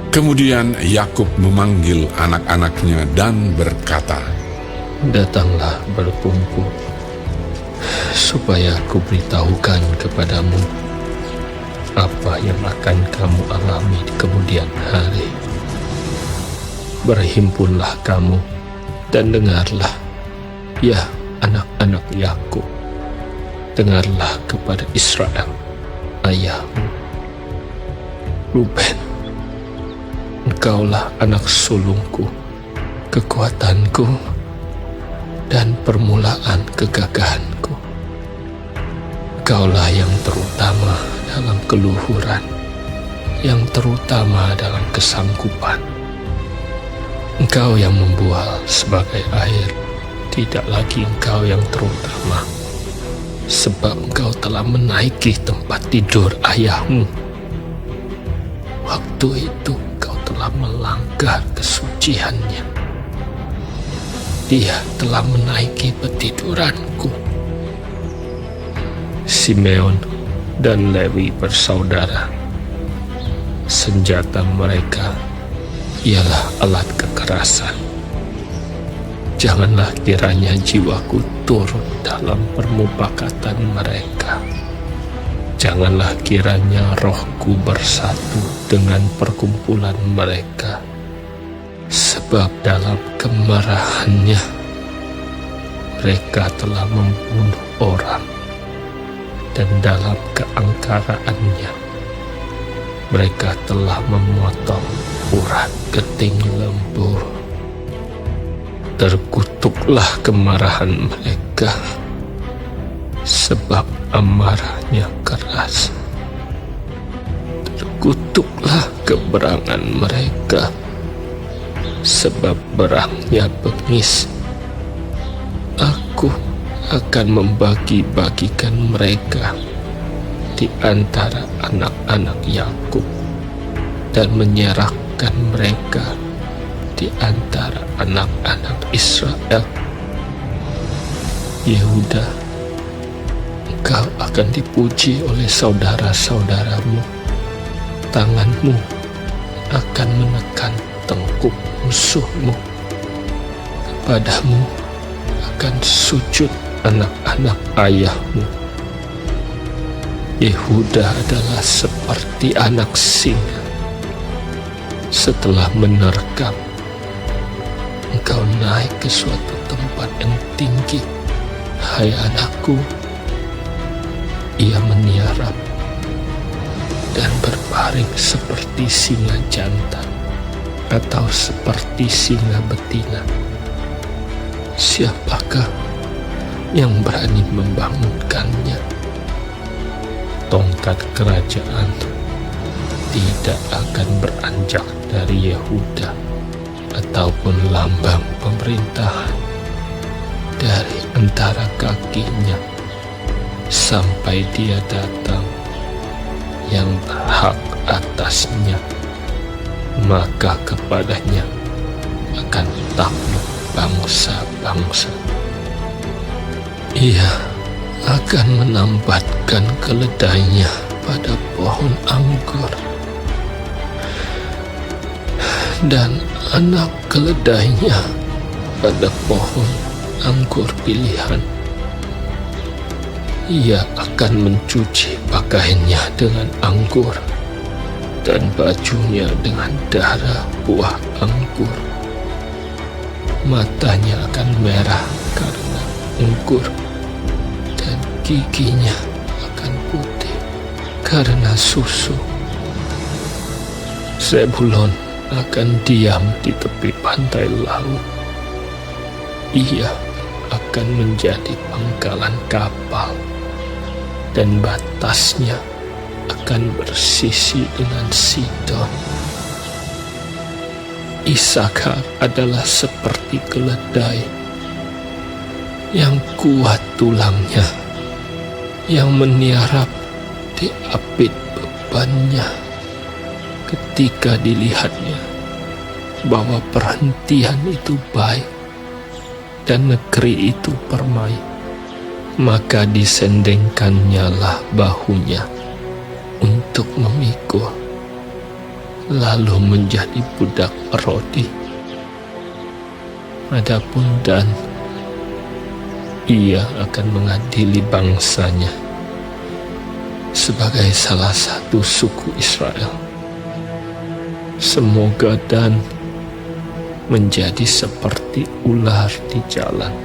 Kemudian Yakub memanggil anak-anaknya dan berkata, Datanglah berkumpul, supaya aku beritahukan kepadamu apa yang akan kamu alami di kemudian hari. Berhimpunlah kamu dan dengarlah, ya anak-anak Yakub, dengarlah kepada Israel, ayahmu. Ruben, engkaulah anak sulungku, kekuatanku, dan permulaan kegagahanku. Engkaulah yang terutama dalam keluhuran, yang terutama dalam kesanggupan. Engkau yang membual sebagai air, tidak lagi engkau yang terutama, sebab engkau telah menaiki tempat tidur ayahmu. Waktu itu engkau telah melanggar kesuciannya. Dia telah menaiki petiduranku. Simeon dan Lewi bersaudara. Senjata mereka ialah alat kekerasan. Janganlah kiranya jiwaku turut dalam permufakatan mereka. Janganlah kiranya rohku bersatu dengan perkumpulan mereka. Sebab dalam kemarahannya mereka telah membunuh orang, dan dalam keangkaraannya mereka telah memotong urat keting lembu. Terkutuklah kemarahan mereka, sebab amarahnya keras. Terkutuklah keberangan mereka, sebab berangnya bengis. Aku akan membagi-bagikan mereka di antara anak-anak Yakub dan menyerahkan mereka di antara anak-anak Israel. Yehuda, engkau akan dipuji oleh saudara-saudaramu. Tanganmu akan menekan tengkuk musuhmu. Kepadamu akan sujud anak-anak ayahmu. Yehuda adalah seperti anak singa. Setelah menerkam, engkau naik ke suatu tempat yang tinggi. Hai anakku, ia meniarap dan berbaring seperti singa jantan atau seperti singa betina. Siapakah yang berani membangunkannya? Tongkat kerajaan tidak akan beranjak dari Yehuda, ataupun lambang pemerintahan dari antara kakinya, sampai dia datang yang berhak atasnya. Maka kepadanya akan takluk bangsa-bangsa. Ia akan menambatkan keledainya pada pohon anggur, dan anak keledainya pada pohon anggur pilihan. Ia akan mencuci pakaiannya dengan anggur, dan bajunya dengan darah buah anggur. Matanya akan merah karena anggur, dan giginya akan putih karena susu. Zebulon akan diam di tepi pantai laut. Ia akan menjadi pangkalan kapal, dan batasnya akan bersisi dengan Sidon. Isakar adalah seperti keledai yang kuat tulangnya, yang meniarap di apit bebannya. Ketika dilihatnya bahwa perhentian itu baik dan negeri itu permai, maka disendengkan lah bahunya untuk memikul. lalu menjadi budak Rodi. Adapun Dan, ia akan mengadili bangsanya sebagai salah satu suku Israel. Semoga Dan menjadi seperti ular di jalan,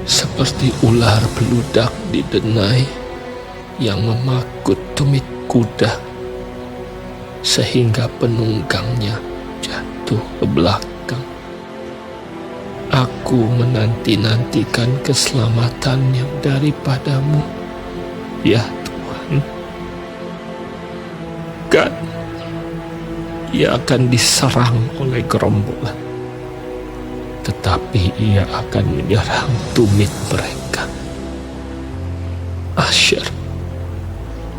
seperti ular beludak di denai yang memakut tumit kuda sehingga penunggangnya jatuh ke belakang. Aku menanti-nantikan keselamatannya daripadamu, ya Tuhan. Gad, ia akan diserang oleh gerombolan, tetapi ia akan menyerang tumit mereka. Asher,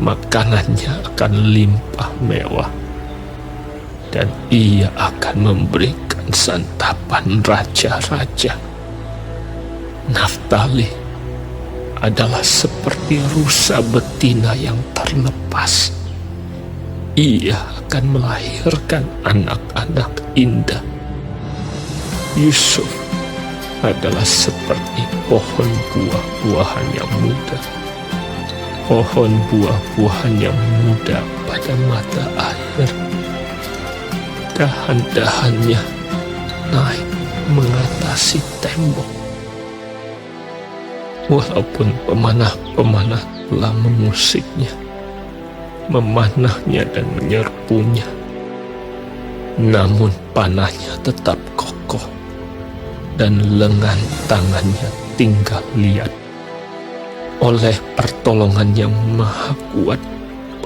makanannya akan limpah mewah, dan ia akan memberikan santapan raja-raja. Naftali adalah seperti rusa betina yang terlepas. Ia akan melahirkan anak-anak indah. Yusuf adalah seperti pohon buah-buahan yang muda, pohon buah-buahan yang muda pada mata air. Dahan-dahannya naik mengatasi tembok. Walaupun pemanah-pemanah telah mengusiknya, memanahnya dan menyerbunya, namun panahnya tetap kokoh dan lengan tangannya tinggal liat. Oleh pertolongan yang maha kuat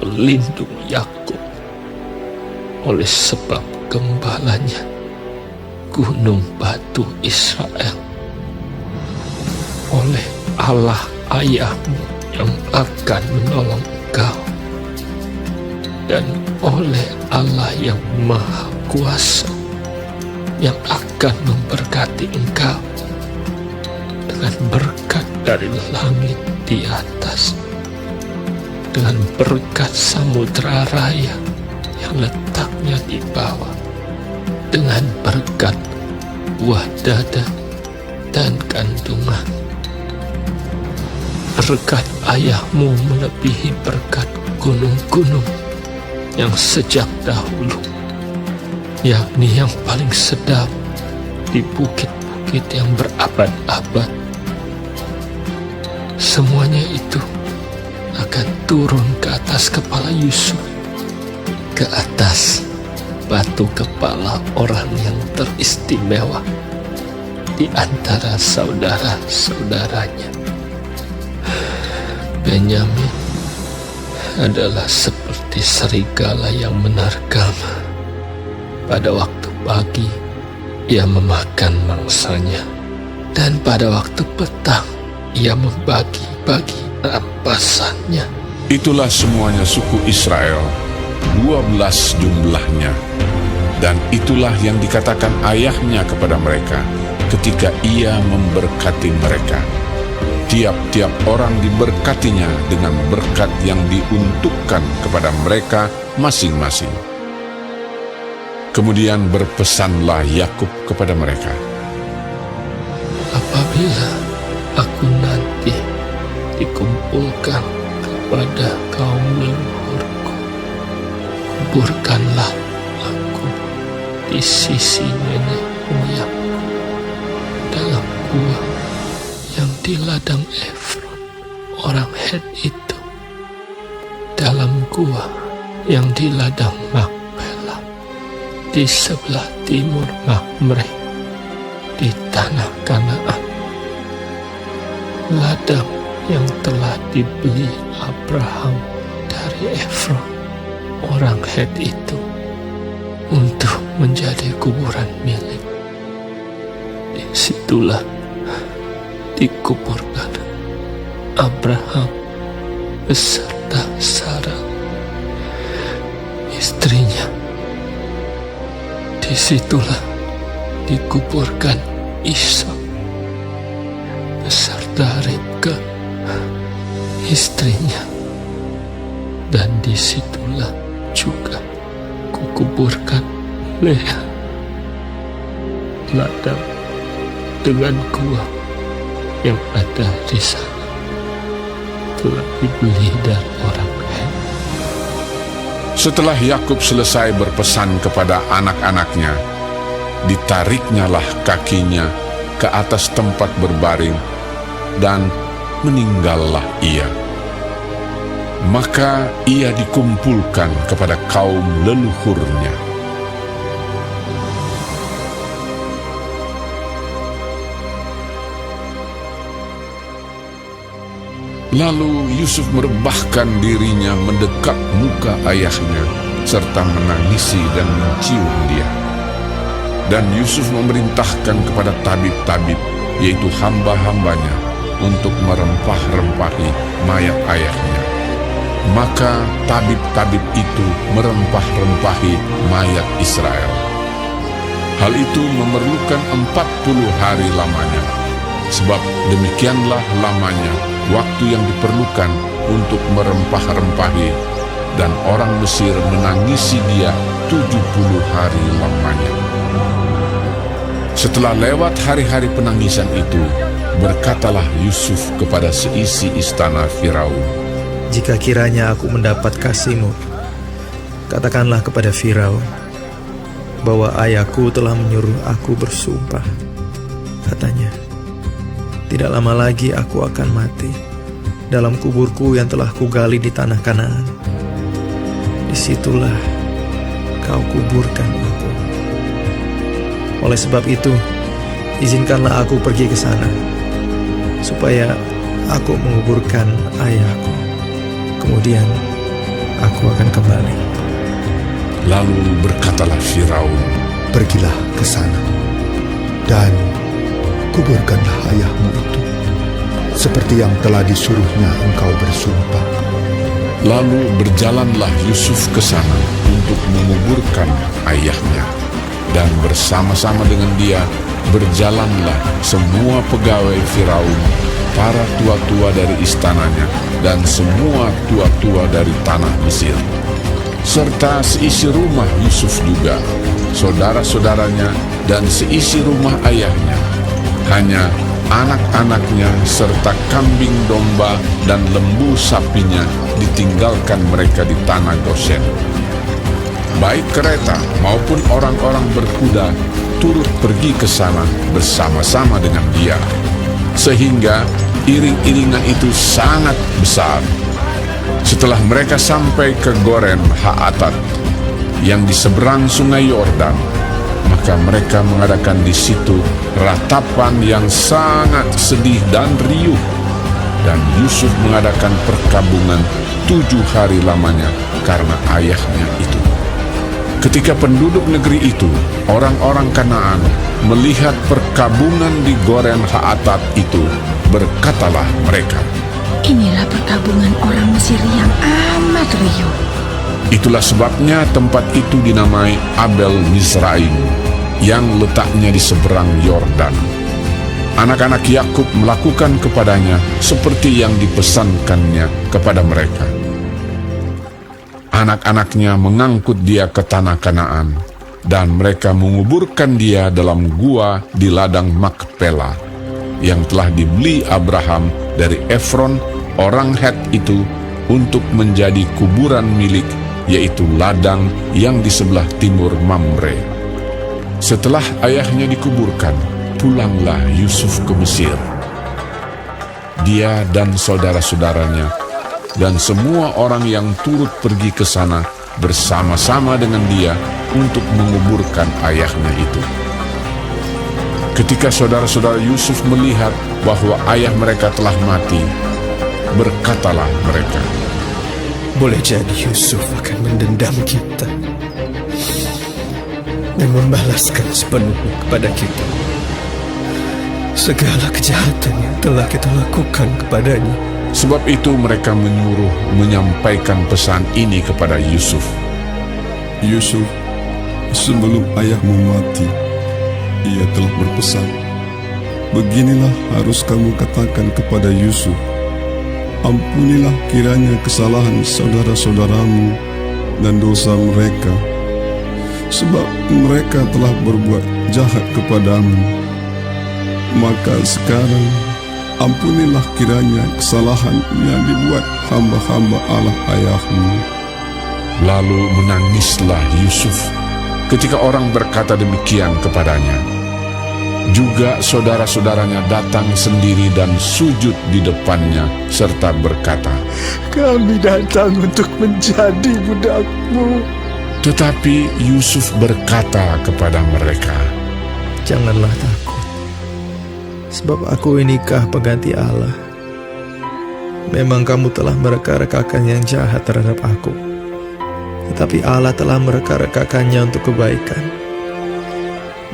pelindung Yakub, oleh sebab gembalanya gunung batu Israel, oleh Allah ayahmu yang akan menolong engkau, dan oleh Allah yang maha kuasa yang akan memberkati engkau dengan berkat dari langit di atas, dengan berkat samudra raya yang letaknya di bawah, dengan berkat buah dada dan kandungan. Berkat ayahmu melebihi berkat gunung-gunung yang sejak dahulu, yakni yang paling sedap di bukit-bukit yang berabad-abad. Semuanya itu akan turun ke atas kepala Yusuf, ke atas batu kepala orang yang teristimewa di antara saudara-saudaranya. Benyamin adalah seperti serigala yang menerkam. Pada waktu pagi ia memakan mangsanya, dan pada waktu petang ia membagi-bagi rampasannya. Itulah semuanya suku Israel, 12 jumlahnya. Dan itulah yang dikatakan ayahnya kepada mereka ketika ia memberkati mereka. Tiap-tiap orang diberkatinya dengan berkat yang diuntukkan kepada mereka masing-masing. Kemudian berpesanlah Yakub kepada mereka, apabila aku nanti dikumpulkan kepada kaum leluhurku, kuburkanlah aku di sisi nenek moyangku dalam gua yang di ladang Efron orang Het itu, dalam gua yang di ladang Makpela di sebelah timur Mamre di tanah Kanaan, ladang yang telah dibeli Abraham dari Efron orang Het itu untuk menjadi kuburan milik. Disitulah dikuburkan Abraham beserta Sarah istrinya. Disitulah dikuburkan Ishak beserta Ribka istrinya, dan disitulah juga kukuburkan kuburkan Lea. Ladang dengan gua yang ada di sana telah dibeli dari orang Het. Setelah Yakub selesai berpesan kepada anak-anaknya, ditariknyalah kakinya ke atas tempat berbaring, dan meninggallah ia. Maka ia dikumpulkan kepada kaum leluhurnya. Lalu Yusuf merebahkan dirinya mendekat muka ayahnya, serta menangisi dan mencium dia. Dan Yusuf memerintahkan kepada tabib-tabib, yaitu hamba-hambanya, untuk merempah-rempahi mayat ayahnya. Maka tabib-tabib itu merempah-rempahi mayat Israel. Hal itu memerlukan 40 hari lamanya, sebab demikianlah lamanya waktu yang diperlukan untuk merempah-rempahi, dan orang Mesir menangisi dia 70 hari lamanya. Setelah lewat hari-hari penangisan itu, berkatalah Yusuf kepada seisi istana Firaun, "Jika kiranya aku mendapat kasih-Mu, katakanlah kepada Firaun bahwa ayahku telah menyuruh aku bersumpah. Katanya, tidak lama lagi aku akan mati dalam kuburku yang telah kugali di tanah Kanaan. Disitulah kau kuburkan aku. Oleh sebab itu, izinkanlah aku pergi ke sana, supaya aku menguburkan ayahku. Kemudian aku akan kembali." Lalu berkatalah Firaun, "Pergilah ke sana, dan kuburkanlah ayahmu itu, seperti yang telah disuruhnya engkau bersumpah." Lalu berjalanlah Yusuf ke sana untuk menguburkan ayahnya, dan bersama-sama dengan dia berjalanlah semua pegawai Firaun, para tua-tua dari istananya, dan semua tua-tua dari tanah Mesir, serta seisi rumah Yusuf juga, saudara-saudaranya, dan seisi rumah ayahnya. Hanya anak-anaknya serta kambing domba dan lembu sapinya ditinggalkan mereka di tanah Goshen. Baik kereta maupun orang-orang berkuda turut pergi ke sana bersama-sama dengan dia, sehingga iring-iringan itu sangat besar. Setelah mereka sampai ke Goren Haatat yang di seberang sungai Yordan, maka mereka mengadakan di situ ratapan yang sangat sedih dan riuh, dan Yusuf mengadakan perkabungan 7 hari lamanya karena ayahnya itu. Ketika penduduk negeri itu, orang-orang Kanaan, melihat perkabungan di Goren Haatat itu, berkatalah mereka, "Inilah perkabungan orang Mesir yang amat riuh." Itulah sebabnya tempat itu dinamai Abel Mizraim, yang letaknya di seberang Yordan. Anak-anak Yakub melakukan kepadanya seperti yang dipesankannya kepada mereka. Anak-anaknya mengangkut dia ke tanah Kanaan, dan mereka menguburkan dia dalam gua di ladang Makpela, yang telah dibeli Abraham dari Efron, orang Het itu, untuk menjadi kuburan milik, yaitu ladang yang di sebelah timur Mamre. Setelah ayahnya dikuburkan, pulanglah Yusuf ke Mesir. Dia dan saudara-saudaranya dan semua orang yang turut pergi ke sana bersama-sama dengan dia untuk menguburkan ayahnya itu. Ketika saudara-saudara Yusuf melihat bahwa ayah mereka telah mati, berkatalah mereka, Boleh jadi Yusuf akan mendendam kita dan membalaskan sepenuhnya kepada kita segala kejahatan yang telah kita lakukan kepadanya. Sebab itu mereka menyuruh menyampaikan pesan ini kepada Yusuf. Yusuf, sebelum ayahmu mati, ia telah berpesan, beginilah harus kamu katakan kepada Yusuf, ampunilah kiranya kesalahan saudara-saudaramu dan dosa mereka, sebab mereka telah berbuat jahat kepadamu. Maka sekarang ampunilah kiranya kesalahan yang dibuat hamba-hamba Allah ayahmu. Lalu menangislah Yusuf ketika orang berkata demikian kepadanya. Juga saudara-saudaranya datang sendiri dan sujud di depannya serta berkata, Kami datang untuk menjadi budakmu. tetapi Yusuf berkata kepada mereka, Janganlah takut, sebab aku ini kah pengganti Allah. Memang kamu telah mereka-rekakan yang jahat terhadap aku, tetapi Allah telah mereka-rekakannya untuk kebaikan,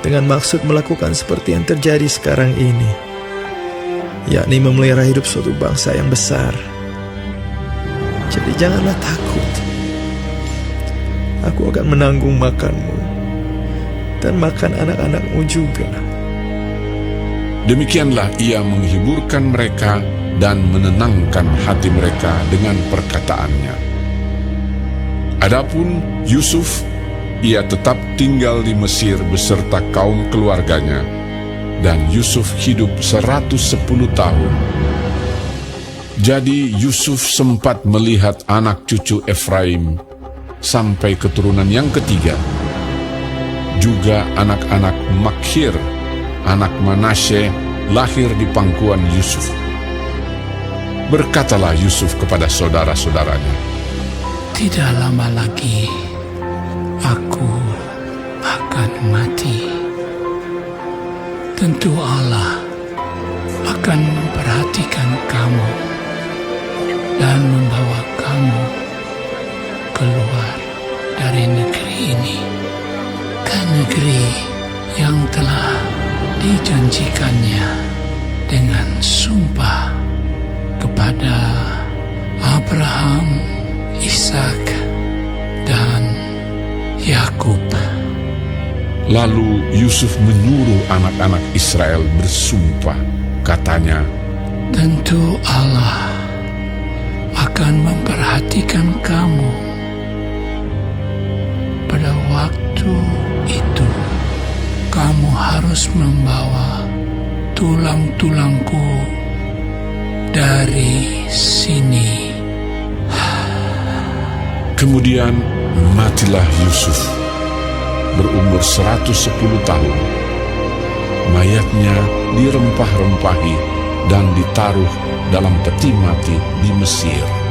dengan maksud melakukan seperti yang terjadi sekarang ini, yakni memelihara hidup suatu bangsa yang besar. Jadi janganlah takut. Aku akan menanggung makanmu dan makan anak-anakmu juga. Demikianlah ia menghiburkan mereka dan menenangkan hati mereka dengan perkataannya. Adapun Yusuf, ia tetap tinggal di Mesir beserta kaum keluarganya, dan Yusuf hidup 110 tahun. Jadi Yusuf sempat melihat anak cucu Efraim sampai keturunan yang ketiga. Juga anak-anak Makhir, anak Manasye, lahir di pangkuan Yusuf. Berkatalah Yusuf kepada saudara-saudaranya, Tidak lama lagi aku akan mati. Tentu Allah akan memperhatikan kamu dan membawa kamu keluar dari negeri ini ke negeri yang telah dijanjikannya dengan sumpah kepada Abraham, Ishak, dan Yakub. Lalu Yusuf menyuruh anak-anak Israel bersumpah, katanya, Tentu Allah akan memperhatikan kamu. Pada waktu itu, kamu harus membawa tulang-tulangku dari sini. Kemudian matilah Yusuf, berumur 110 tahun. Mayatnya dirempah-rempahi dan ditaruh dalam peti mati di Mesir.